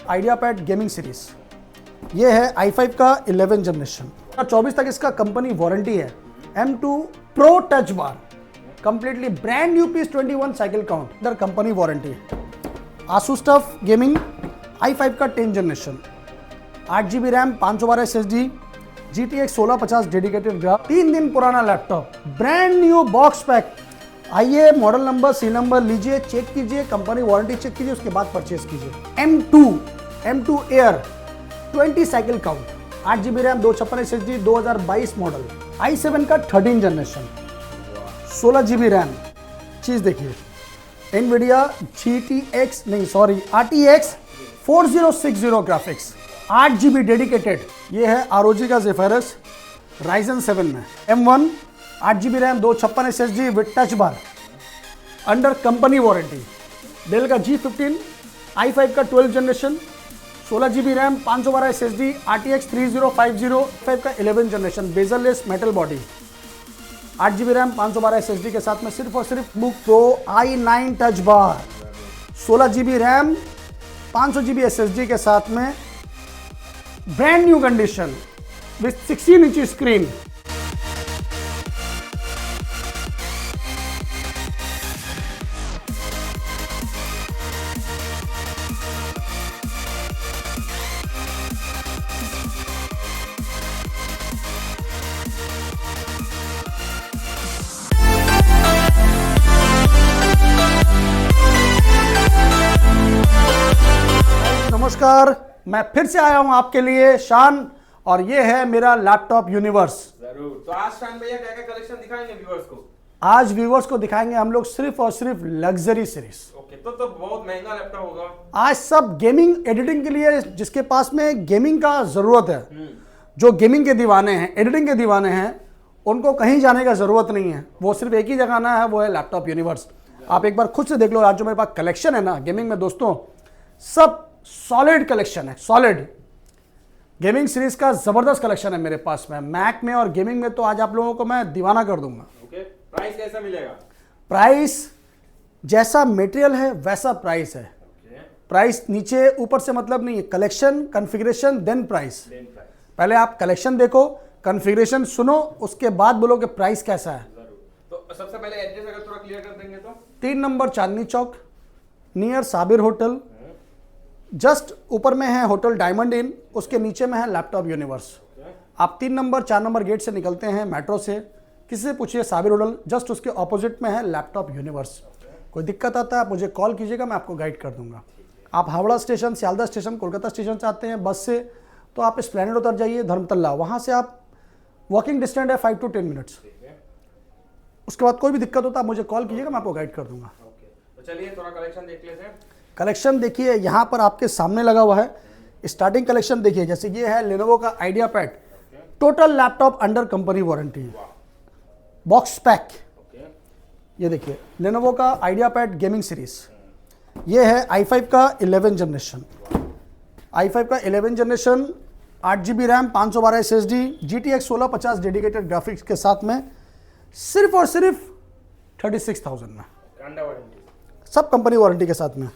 Idea pad gaming series. ये है i5 का 11 जनरेशन। 24 तक इसका कंपनी वारंटी है। M2 pro touch bar, completely brand new piece, 21 cycle count, under company warranty है। आसूस टफ गेमिंग i5 का 10 generation, 8GB RAM, 512 SSD, GTX 1650 dedicated graph, 3 दिन पुराना laptop, brand new box pack. आइए model number, सी number लीजिए, check कीजिए, company warranty check कीजिए, उसके बाद परचेज कीजिए। M2 Air 20 cycle count, 8GB RAM, 256 SSD, 2022 model, i7 का 13 जनरेशन, 16GB रैम। चीज देखिए, NVIDIA RTX 4060 graphics, 8GB dedicated. ये है ROG का Zephyrus Ryzen 7 में, M1, 8GB RAM, 256 SSD with touch bar, under company warranty. Dell का G15, i5 का 12 generation, 16GB RAM, 512 SSD, RTX 3050, 5 का 11 generation, bezelless metal body, 8GB RAM, 512 SSD के साथ में सिर्फ और सिर्फ बुक प्रो i9 टच बार, 16GB रैम, 500GB SSD के साथ में, brand new condition with 16 inch screen. नमस्कार, मैं फिर से आया हूं आपके लिए शान, और ये है मेरा लैपटॉप यूनिवर्स। जरूर। तो आज शान भैया क्या क्या कलेक्शन दिखाएंगे व्यूअर्स को? आज व्यूवर्स को दिखाएंगे हम लोग सिर्फ और सिर्फ लग्जरी सीरीज। ओके, तो बहुत महंगा लैपटॉप होगा आज। सब गेमिंग एडिटिंग के लिए, जिसके पास में गेमिंग का जरूरत है, जो गेमिंग के दीवाने हैं, एडिटिंग के दीवाने हैं, उनको कहीं जाने का जरूरत नहीं है। वो सिर्फ एक ही जगह आना है, वो है लैपटॉप यूनिवर्स। आप एक बार खुद से देख लो, आज जो मेरे पास कलेक्शन है ना गेमिंग में दोस्तों, सब सॉलिड कलेक्शन है। सॉलिड गेमिंग सीरीज का जबरदस्त कलेक्शन है मेरे पास में। मैक में और गेमिंग में तो आज आप लोगों को मैं दीवाना कर दूंगा। ओके, प्राइस कैसा मिलेगा? प्राइस जैसा मटेरियल है वैसा प्राइस है। प्राइस नीचे ऊपर से मतलब नहीं है। Collection, configuration, then price. पहले आप कलेक्शन देखो, कॉन्फ़िगरेशन सुनो, उसके बाद बोलो कि प्राइस कैसा है। तो सबसे पहले एड्रेस अगर थोड़ा क्लियर कर देंगे तो? 3 number Chandni Chowk, near Sabir hotel. Just ऊपर में है होटल डायमंड इन, उसके नीचे में है लैपटॉप यूनिवर्स। आप 3 नंबर 4 नंबर गेट से निकलते हैं मेट्रो से, किसी से पूछिए साबिर होटल, जस्ट उसके ऑपोजिट में है लैपटॉप यूनिवर्स। कोई दिक्कत आता है आप मुझे कॉल कीजिएगा, मैं आपको गाइड कर दूंगा। आप Howrah station, Sealdah station, Kolkata station से आते हैं बस से, तो आप एस्प्लेनेड उतर जाइए धर्मतल्ला, वहाँ से आप वॉकिंग डिस्टेंस है 5 to 10 मिनट्स। उसके बाद कोई भी दिक्कत होता है आप मुझे कॉल कीजिएगा, मैं आपको गाइड कर दूंगा। तो चलिए थोड़ा कलेक्शन देख लेते हैं। कलेक्शन देखिए, यहाँ पर आपके सामने लगा हुआ है। स्टार्टिंग कलेक्शन देखिए, जैसे ये है लेनोवो का idea pad, total laptop under company warranty, box pack. ये देखिए लेनोवो का आइडिया पैड गेमिंग सीरीज। ये है i5 का 11 जनरेशन, i5 का 11 generation, 8GB RAM, 512 SSD, GTX 1650 dedicated graphics के साथ में, सिर्फ और सिर्फ 36,000 में, सब कंपनी वारंटी के साथ में।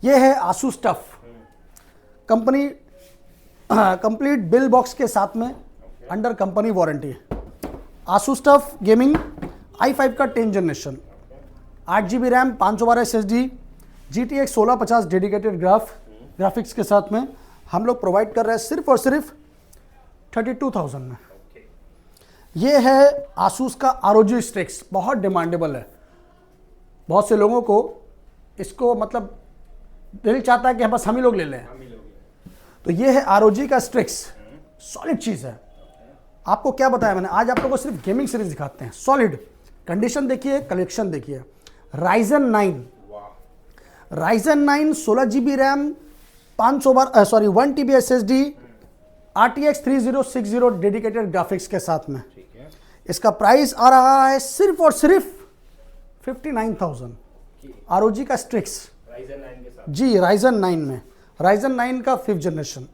ये है ASUS tough company, complete bill box के साथ में, under company warranty. Asus TUF gaming i5 का 10 generation, 8GB RAM, 512 SSD, GTX 1650 dedicated graphics के साथ में हम लोग प्रोवाइड कर रहे हैं सिर्फ और सिर्फ 32,000 में। ये है आसूस का ROG स्ट्रिक्स, बहुत डिमांडेबल है। बहुत से लोगों को इसको मतलब दिल चाहता है कि बस हम ही लोग ले लें। तो ये है ROG का स्ट्रिक्स, सॉलिड चीज़ है। आपको क्या बताया मैंने, आज आप लोगों को सिर्फ गेमिंग सीरीज दिखाते हैं। सॉलिड कंडीशन देखिए, कलेक्शन देखिए। Ryzen 9 16GB RAM, 1TB SSD, RTX 3060 dedicated graphics के साथ में। इसका प्राइस आ रहा है सिर्फ और सिर्फ 59,000। ROG का स्ट्रिक्स जी, Ryzen 9 में, Ryzen 9 का 5th जनरेशन।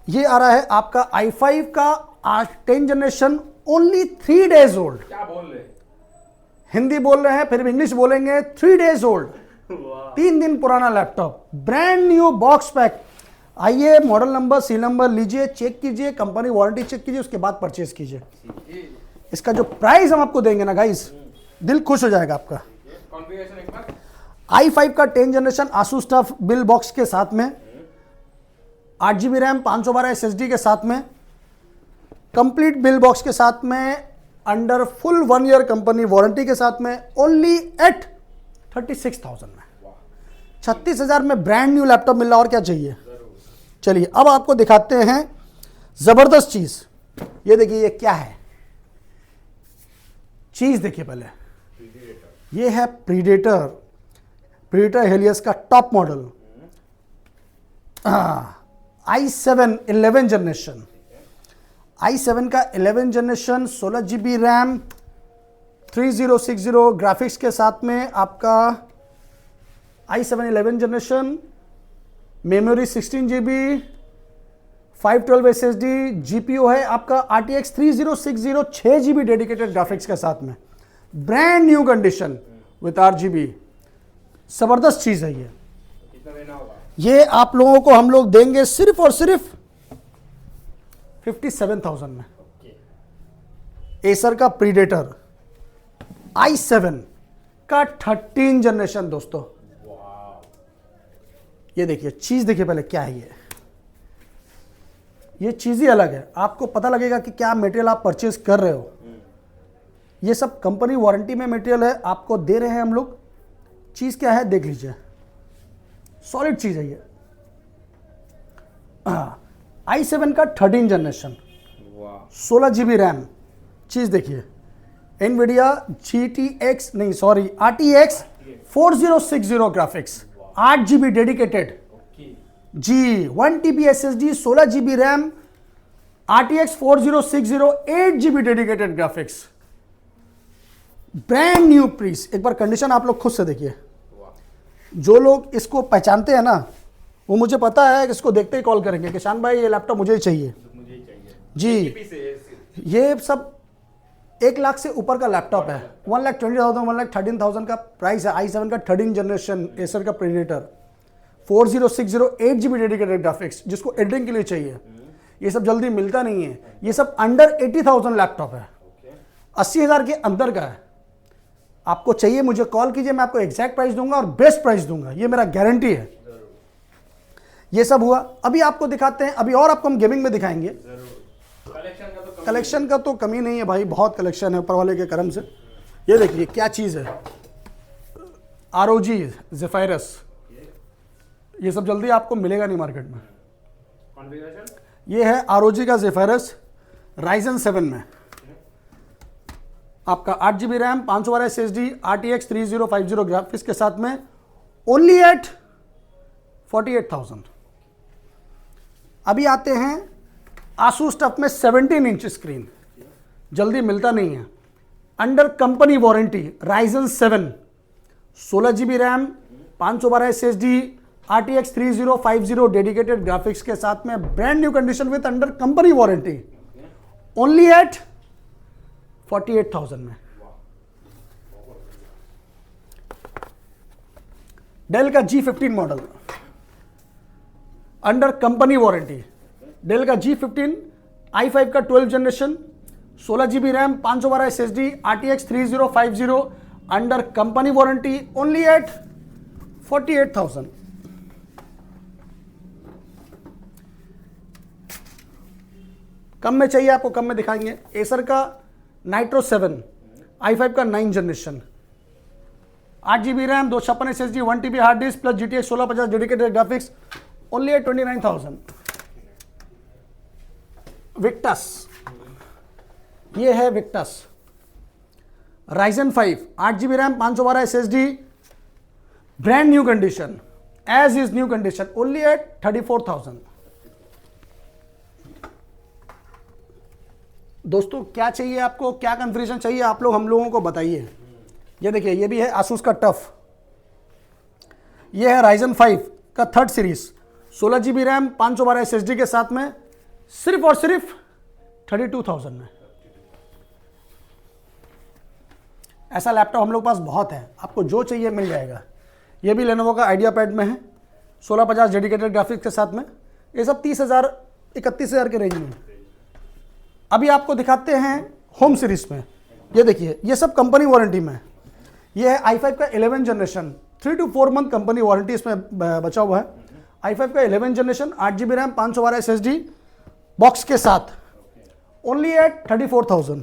ये आ रहा है आपका i5 का 10 जनरेशन, ओनली 3 days ओल्ड। क्या बोल रहे हैं? हिंदी बोल रहे हैं फिर भी इंग्लिश बोलेंगे। 3 days ओल्ड, वाह 3 दिन पुराना laptop, brand new box pack. आइए मॉडल नंबर सी नंबर लीजिए, चेक कीजिए, कंपनी वारंटी चेक कीजिए, उसके बाद परचेज कीजिए। इसका जो प्राइस हम आपको देंगे ना गाइस, दिल खुश हो जाएगा आपका। कॉन्फ़िगरेशन एक बार i5 का 10 generation Asus tough bill box के साथ में, 8GB रैम, 512 SSD के साथ में, कंप्लीट बिल बॉक्स के साथ में, under full 1 year company warranty के साथ में, ओनली एट 36,000 में, 36,000 में ब्रांड न्यू लैपटॉप मिल रहा। और क्या चाहिए? चलिए अब आपको दिखाते हैं जबरदस्त चीज। ये देखिए ये क्या है चीज, देखिए पहले ये है प्रीडेटर हेलियस का top model, i7 11 generation, i7 का 11 जनरेशन, 16GB रैम, 3060 ग्राफिक्स के साथ में आपका i7 11 generation, memory 16GB, 512 SSD, GPU है आपका RTX 3060, 6GB डेडिकेटेड ग्राफिक्स के साथ में, brand new condition with RGB। जबरदस्त चीज है ये। कितना देना होगा? ये आप लोगों को हम लोग देंगे सिर्फ और सिर्फ 57,000 में। एसर का प्रीडेटर i7 का 13 जनरेशन दोस्तों। ये देखिए चीज, देखिए पहले क्या है ये चीज ही अलग है। आपको पता लगेगा कि क्या मटेरियल आप परचेज कर रहे हो। ये सब कंपनी वारंटी में मटेरियल है, आपको दे रहे हैं हम लोग। चीज क्या है देख लीजिए, सॉलिड चीज है ये। i7 का 13 जनरेशन, 16GB रैम। चीज देखिए, NVIDIA RTX 4060 graphics, 8GB dedicated, जी 1TB SSD, 16GB RAM, RTX 4060, 8GB dedicated graphics, brand new piece. एक बार कंडीशन आप लोग खुद से देखिए। जो लोग इसको पहचानते हैं ना, वो मुझे पता है कि इसको देखते ही कॉल करेंगे कि शान भाई ये लैपटॉप मुझे ही चाहिए। जी, ये सब 1 लाख से ऊपर का लैपटॉप है। 1,20,000 1,13,000 का प्राइस है। i7 का 13 जनरेशन एसर का प्रेडेटर, 4060, 8GB डेडिकेटेड ग्राफिक्स, जिसको एडिटिंग के लिए चाहिए। ये सब जल्दी मिलता नहीं है। ये सब अंडर 80,000 लैपटॉप है, 80,000 के अंदर का है। आपको चाहिए मुझे कॉल कीजिए, मैं आपको एग्जैक्ट प्राइस दूंगा और बेस्ट प्राइस दूंगा, ये मेरा गारंटी है। ये सब हुआ। अभी आपको दिखाते हैं, अभी और आपको हम गेमिंग में दिखाएंगे। कलेक्शन का तो कमी नहीं है भाई, बहुत कलेक्शन है ऊपर वाले के करम से। ये देखिए क्या चीज है, ROG Zephyrus, ये सब जल्दी आपको मिलेगा नहीं मार्केट में। ये है ROG का Zephyrus Ryzen 7 में, आपका 8GB RAM, 512 SSD, RTX 3050 graphics के साथ में, ओनली एट 48,000। अभी आते हैं आसूस टफ में 17 इंच स्क्रीन, जल्दी मिलता नहीं है, under company warranty, Ryzen 7, 16GB RAM, 512 SSD, RTX 3050 dedicated graphics के साथ में, brand new condition with under company warranty, only at 48,000 में। डेल का G15 model, under company warranty, Dell का G15, i5 का 12 generation, 16GB RAM, 512 SSD, RTX 3050, under company warranty, only at 48,000। कम में चाहिए आपको, कम में दिखाएंगे। एसर का नाइट्रो 7, i5 का 9 generation, 8GB RAM, 256 SSD, 1TB hard disk plus GTX 1650 dedicated graphics, only at 29,000। Victus, ये है Victus Ryzen 5, 8GB RAM, 512 SSD, brand new condition, as is new condition, only at 34,000। दोस्तों क्या चाहिए आपको, क्या confusion चाहिए आप लोग हम लोगों को बताइए। ये देखिए, ये भी है आसूस का टफ, ये है Ryzen 5 का 3rd series, 16GB RAM, 512 SSD के साथ में, सिर्फ और सिर्फ 32,000 में। ऐसा लैपटॉप हम लोग पास बहुत है, आपको जो चाहिए मिल जाएगा। ये भी लेनोवो का आइडिया पैड में है, 1650 डेडिकेटेड ग्राफिक्स के साथ में। ये सब 30,000 31,000 के रेंज में। अभी आपको दिखाते हैं होम सीरीज में। ये देखिए, ये सब कंपनी वारंटी में है। ये है i5 का 11 generation, 3 to 4 month company warranty इसमें बचा हुआ है। i5 का 11 generation, 8GB RAM, 512 SSD box के साथ, ओनली एट 34,000।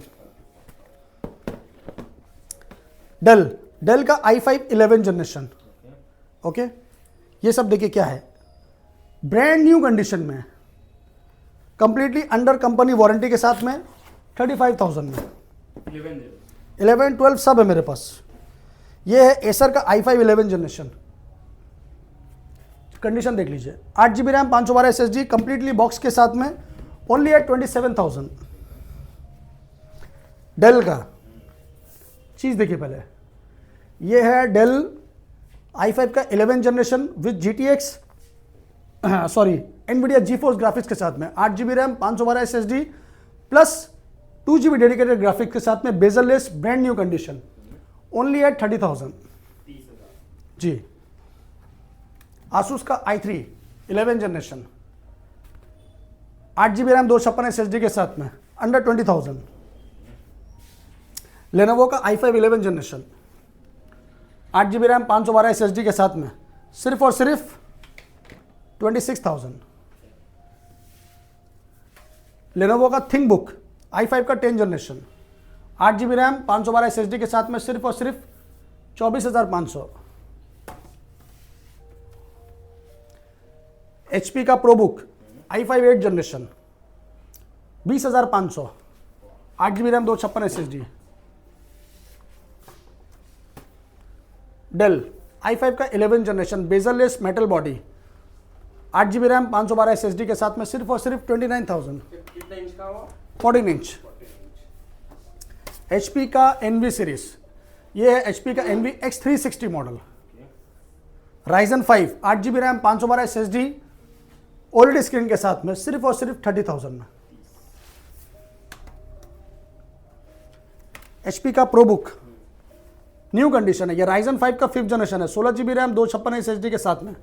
डेल का i5 11 जनरेशन, ओके। ये सब देखिए क्या है, ब्रांड न्यू कंडीशन में, कंप्लीटली अंडर कंपनी वारंटी के साथ में, 35,000 में। 11 12 सब है मेरे पास। ये है एसर का i5 11 जनरेशन, कंडीशन देख लीजिए, 8GB RAM, 512 SSD completely box के साथ में, ओनली एट 27,000। डेल का चीज देखिए पहले, ये है डेल i5 का 11 generation with GTX sorry NVIDIA GeForce graphics के साथ में, 8GB RAM, 512 SSD plus 2GB dedicated graphics के साथ में, bezelless, brand new condition, only at 30,000 जी। आसूस का i3 11 generation, 8GB RAM, 256 SSD के साथ में, अंडर 20,000। लेनोवो का i5 11 generation, 8GB RAM, 512 SSD के साथ में, सिर्फ और सिर्फ 26,000। लेनोवो का थिंकबुक i5 का 10 जनरेशन, 8GB रैम, 512 SSD के साथ में, सिर्फ और सिर्फ 24,500। HP का ProBook i5 8 generation, 20,500, 8GB RAM, 256 SSD। Dell i5 का 11 generation, bezelless metal body, 8GB RAM, 512 SSD के साथ में, सिर्फ और सिर्फ 29,000। कितना इंच का हुआ? 14 इंच। HP का NV सीरीज, ये है HP का NV X360 model, Ryzen 5, 8GB RAM, 512 SSD OLED screen के साथ में, सिर्फ और सिर्फ 30,000 में। HP का प्रोबुक न्यू कंडीशन है, ये Ryzen 5 का 5th जनरेशन है, 16GB रैम, 256 SSD के साथ में,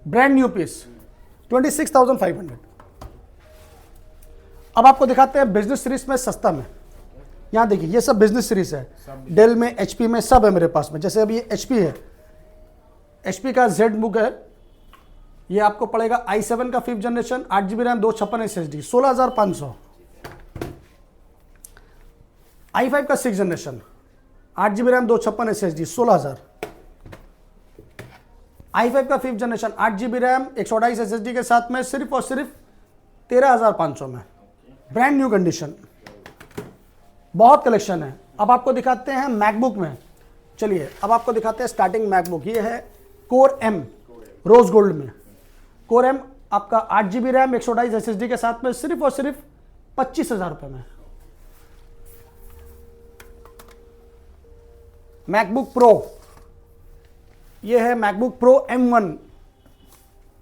ब्रांड न्यू पीस, 26,500। अब आपको दिखाते हैं बिजनेस सीरीज में सस्ता में। यहां देखिए, ये सब बिजनेस सीरीज है, डेल में, HP में, सब है मेरे पास में। जैसे अभी ये HP है, HP का Z बुक है, ये आपको पड़ेगा i7 का 5th generation, 8GB RAM, 256 SSD, 16,500। i5 का 6th generation, 8GB RAM, 256 SSD, 16,000। i5 का 5th generation, 8GB RAM, 128 SSD के साथ में, सिर्फ और सिर्फ 13,500 में, ब्रांड न्यू कंडीशन। बहुत कलेक्शन है। अब आपको दिखाते हैं मैकबुक में। चलिए अब आपको दिखाते हैं स्टार्टिंग मैकबुक। ये है कोर M रोज गोल्ड में। कोर M आपका 8GB रैम, 128 SSD के साथ में, सिर्फ और सिर्फ 25,000 रुपये में। मैकबुक प्रो, ये है MacBook pro M1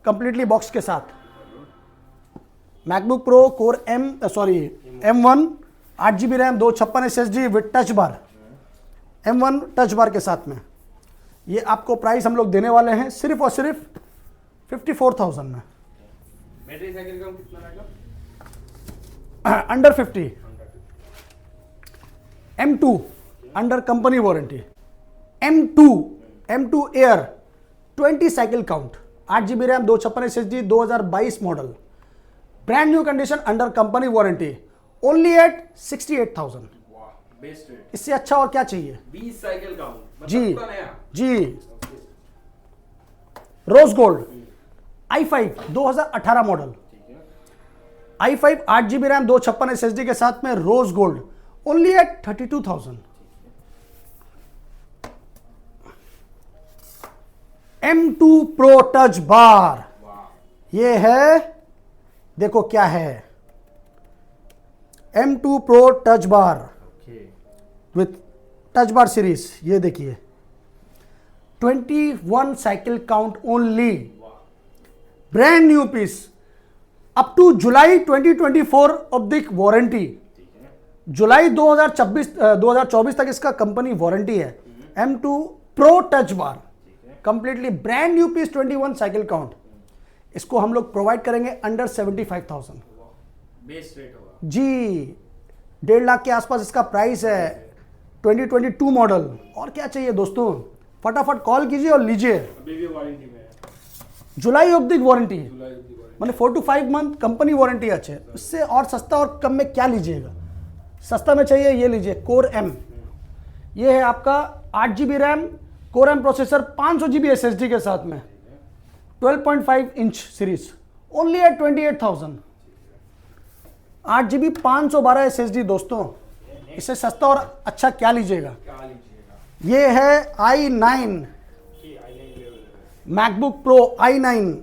completely box के साथ। MacBook pro core M1 8GB RAM, 256 SSD with touch bar, M1 touch bar के साथ में। ये आपको प्राइस हम लोग देने वाले हैं सिर्फ और सिर्फ 54,000 में। बैटरी साइकिल का कितना रहेगा? Under 50। M2 under company warranty. M2 Air 20 cycle count, 8GB RAM, 256 SSD, 2022 model, brand new condition, under company warranty, only at 68,000। वाह, बेस्ट रेट। इससे अच्छा और क्या चाहिए? 20 साइकिल काउंट, मतलब जी पूरा नया। जी। Rose gold i5 2018 model, i5 8GB RAM, 256 SSD के साथ में, rose gold, only eight 32,000। M2 pro touch bar, ये है, देखो क्या है, M2 pro touch bar with touch bar series. ये देखिए 21 cycle count only, brand new piece, up to July 2024 oblique warranty. जुलाई 2024 तक इसका कंपनी वारंटी है। M2 pro touch bar, completely brand new piece 21 cycle count. इसको हम लोग provide करेंगे अंडर 75,000। बेस रेट होगा जी, 1.5 लाख के आसपास इसका प्राइस है। 2022 मॉडल। और क्या चाहिए दोस्तों, फटाफट कॉल कीजिए और लीजिए। अभी भी वारंटी में है, जुलाई ऑब्दिक वारंटी, जुलाई की वारंटी। मैंने 4 to 5 मंथ कंपनी वारंटी अच्छे। इससे और सस्ता और कम में क्या लीजिएगा? सस्ता में चाहिए ये लीजिए कोर एम। ये है आपका 8 GB RAM, core M processor, 500 GB SSD के साथ में, 12.5 inch series, only at 28,000। 8 GB 512 SSD दोस्तों, इससे सस्ता और अच्छा क्या लीजिएगा? क्या लीजिएगा? ये है i9 MacBook Pro i9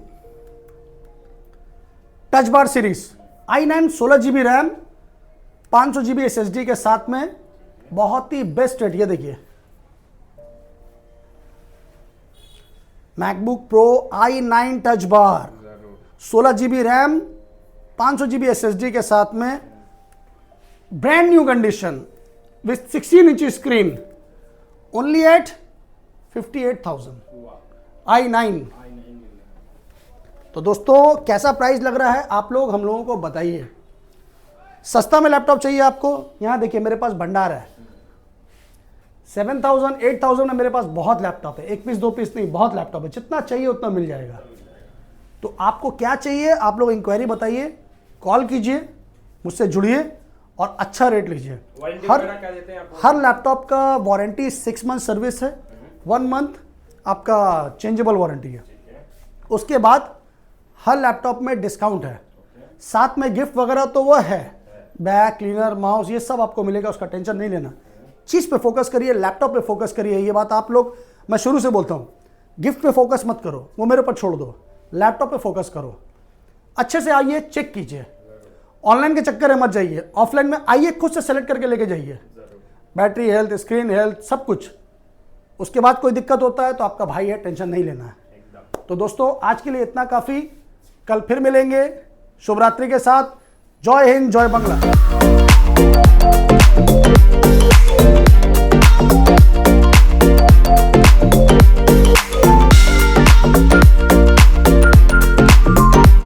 touch bar series. i9 16 GB RAM, 500 GB SSD के साथ में, बहुत ही बेस्ट रेट। ये देखिए MacBook Pro i9 touch bar, 16 GB RAM, 500 GB SSD के साथ में, brand new condition with 16 inch screen, only at 58,000। i9। तो दोस्तों कैसा प्राइस लग रहा है आप लोग हम लोगों को बताइए। सस्ता में लैपटॉप चाहिए आपको? यहाँ देखिए मेरे पास भंडार है। 7,000 8,000 में मेरे पास बहुत लैपटॉप है, एक पीस दो पीस नहीं, बहुत लैपटॉप है। जितना चाहिए उतना मिल जाएगा। तो आपको क्या चाहिए आप लोग इंक्वायरी बताइए, कॉल कीजिए, मुझसे जुड़िए और अच्छा रेट लीजिए। वारंटी वगैरह क्या देते हैं आप? हर लैपटॉप का वारंटी 6 मंथ सर्विस है, 1 मंथ आपका चेंजेबल वारंटी है। उसके बाद हर लैपटॉप में डिस्काउंट है, साथ में गिफ्ट वगैरह तो वो है, बैग, क्लीनर, माउस, ये सब आपको मिलेगा, उसका टेंशन नहीं लेना। चीज़ पे फोकस करिए, लैपटॉप पे फोकस करिए। ये बात आप लोग, मैं शुरू से बोलता हूँ, गिफ्ट पे फोकस मत करो, वो मेरे ऊपर छोड़ दो, लैपटॉप पे फोकस करो। अच्छे से आइए, चेक कीजिए, ऑनलाइन के चक्कर में मत जाइए, ऑफलाइन में आइए, खुद से सेलेक्ट करके लेके जाइए, बैटरी हेल्थ, स्क्रीन हेल्थ, सब कुछ। उसके बाद कोई दिक्कत होता है तो आपका भाई है, टेंशन नहीं लेना है। तो दोस्तों आज के लिए इतना काफ़ी, कल फिर मिलेंगे शुभ रात्रि के साथ। जय हिंद, जय बांग्ला।